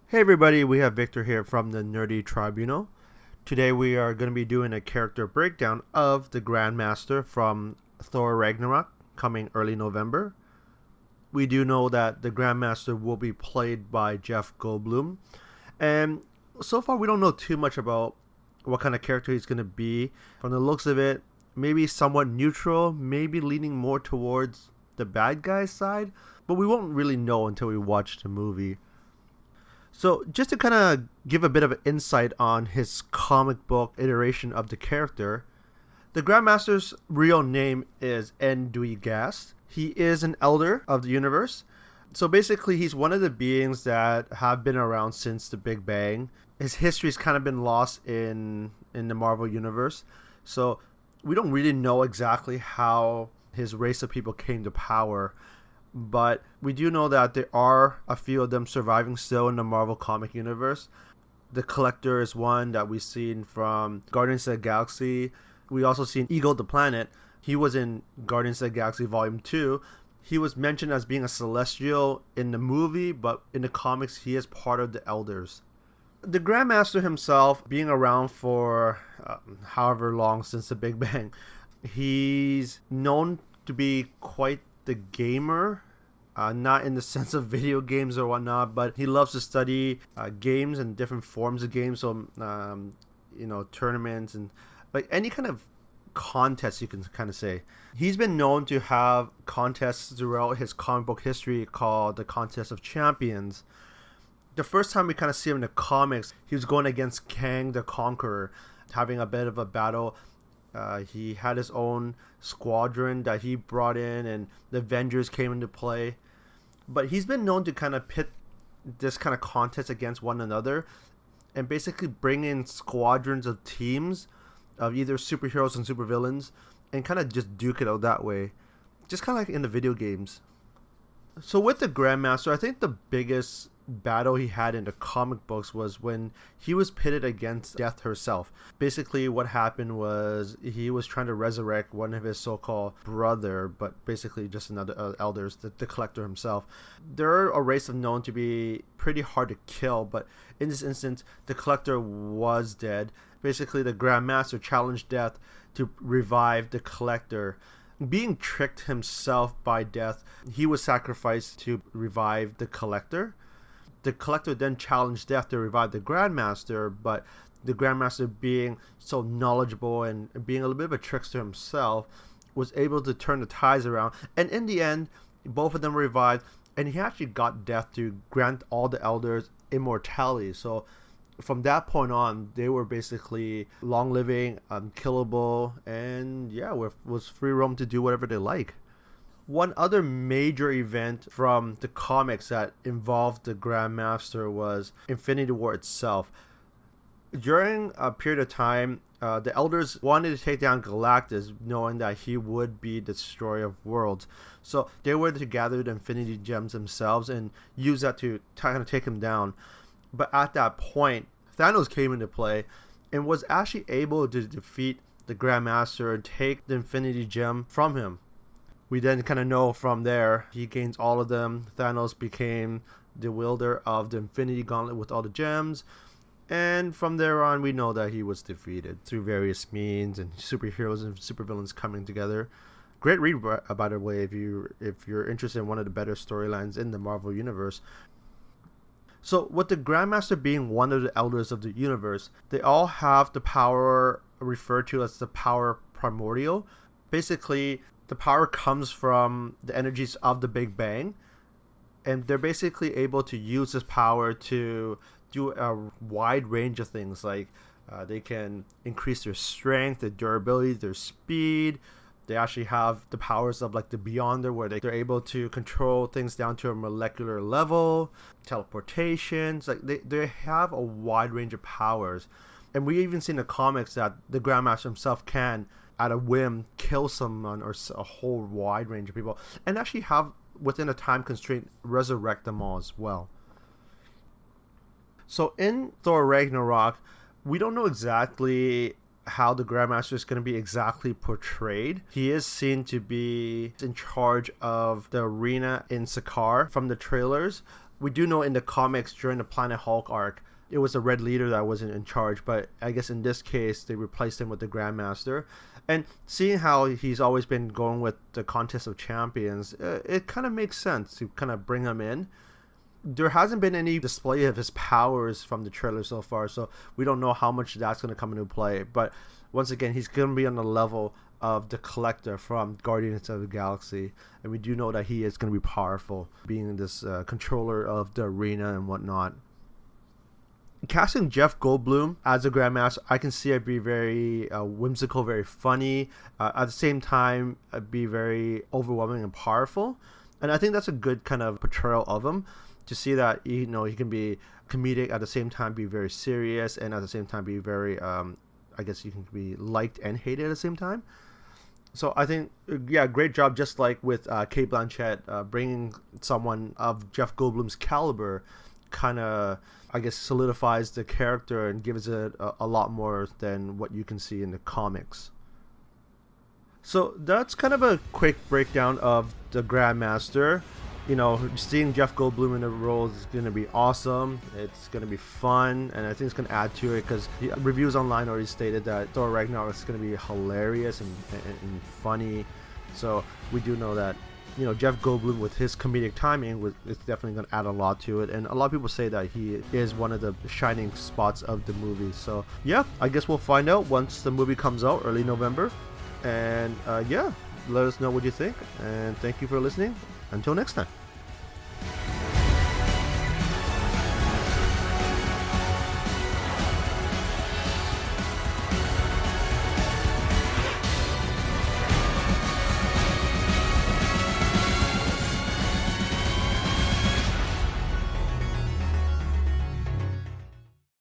Hey everybody, we have Victor here from the Nerdy Tribunal. Today we are going to be doing a character breakdown of the Grandmaster from Thor Ragnarok coming early November. We do know that the Grandmaster will be played by Jeff Goldblum, and so far we don't know too much about what kind of character he's going to be. From the looks of it, maybe somewhat neutral, maybe leaning more towards the bad guy's side, but we won't really know until we watch the movie. So, just to kind of give a bit of an insight on his comic book iteration of the character, the Grandmaster's real name is Gast. He is an elder of the universe. So basically, he's one of the beings that have been around since the Big Bang. His history's kind of been lost in the Marvel universe. So we don't really know exactly how his race of people came to power, but we do know that there are a few of them surviving still in the Marvel comic universe. The Collector is one that we've seen from Guardians of the Galaxy. We also seen Eagle the Planet. He was in Guardians of the Galaxy Volume 2. He was mentioned as being a Celestial in the movie, but in the comics he is part of the Elders. The Grandmaster himself, being around for however long since the Big Bang, he's known to be quite the gamer. Not in the sense of video games or whatnot, but he loves to study games and different forms of games. So, tournaments and like any kind of contest, you can kind of say. He's been known to have contests throughout his comic book history called the Contest of Champions. The first time we kind of see him in the comics, he was going against Kang the Conqueror, having a bit of a battle. He had his own squadron that he brought in, and the Avengers came into play. But he's been known to kind of pit this kind of contest against one another and basically bring in squadrons of teams of either superheroes and supervillains and kind of just duke it out that way. Just kind of like in the video games. So with the Grandmaster, I think the biggest battle he had in the comic books was when he was pitted against Death herself. Basically what happened was he was trying to resurrect one of his so-called brother, but basically just another elders, the Collector himself. They're a race of known to be pretty hard to kill, but in this instance the Collector was dead. Basically the Grandmaster challenged Death to revive the Collector. Being tricked himself by Death, he was sacrificed to revive the Collector. The Collector then challenged Death to revive the Grandmaster, but the Grandmaster, being so knowledgeable and being a little bit of a trickster himself, was able to turn the tides around. And in the end, both of them revived, and he actually got Death to grant all the Elders immortality. So from that point on, they were basically long-living, unkillable, and was free roam to do whatever they like. One other major event from the comics that involved the Grandmaster was Infinity War itself. During a period of time, the Elders wanted to take down Galactus, knowing that he would be the destroyer of worlds. So they were to gather the Infinity Gems themselves and use that to kind of take him down. But at that point, Thanos came into play and was actually able to defeat the Grandmaster and take the Infinity Gem from him. We then kind of know from there, he gains all of them. Thanos became the wielder of the Infinity Gauntlet with all the gems. And from there on, we know that he was defeated through various means and superheroes and supervillains coming together. Great read, by the way, if you're interested in one of the better storylines in the Marvel Universe. So with the Grandmaster being one of the elders of the universe, they all have the power referred to as the power primordial. Basically, the power comes from the energies of the Big Bang, and they're basically able to use this power to do a wide range of things. Like they can increase their strength, their durability, their speed. They actually have the powers of like the Beyonder, where they're able to control things down to a molecular level, teleportation. It's like they have a wide range of powers. And we even see in the comics that the Grandmaster himself can, at a whim, kill someone or a whole wide range of people, and actually have, within a time constraint, resurrect them all as well. So in Thor Ragnarok, we don't know exactly how the Grandmaster is going to be exactly portrayed. He is seen to be in charge of the arena in Sakaar from the trailers. We do know in the comics during the Planet Hulk arc, it was the Red Leader that wasn't in charge, but I guess in this case they replaced him with the Grandmaster. And seeing how he's always been going with the Contest of Champions, it kind of makes sense to kind of bring him in. There hasn't been any display of his powers from the trailer so far, so we don't know how much that's going to come into play. But once again, he's going to be on the level of the Collector from Guardians of the Galaxy, and we do know that he is going to be powerful, being this controller of the arena and whatnot. Casting Jeff Goldblum as a Grandmaster, I can see it be very whimsical, very funny, at the same time be very overwhelming and powerful. And I think that's a good kind of portrayal of him, to see that, you know, he can be comedic at the same time, be very serious, and at the same time be very I guess you can be liked and hated at the same time. So I think, yeah, great job. Just like with Cate Blanchett, bringing someone of Jeff Goldblum's caliber kind of, I guess, solidifies the character and gives it a lot more than what you can see in the comics. So that's kind of a quick breakdown of the Grandmaster. You know, seeing Jeff Goldblum in the role is going to be awesome. It's going to be fun, and I think it's going to add to it, because reviews online already stated that Thor Ragnarok is going to be hilarious and funny. So we do know that, you know, Jeff Goldblum with his comedic timing is definitely going to add a lot to it, and a lot of people say that he is one of the shining spots of the movie. So yeah, I guess we'll find out once the movie comes out early November, and yeah, let us know what you think, and thank you for listening. Until next time.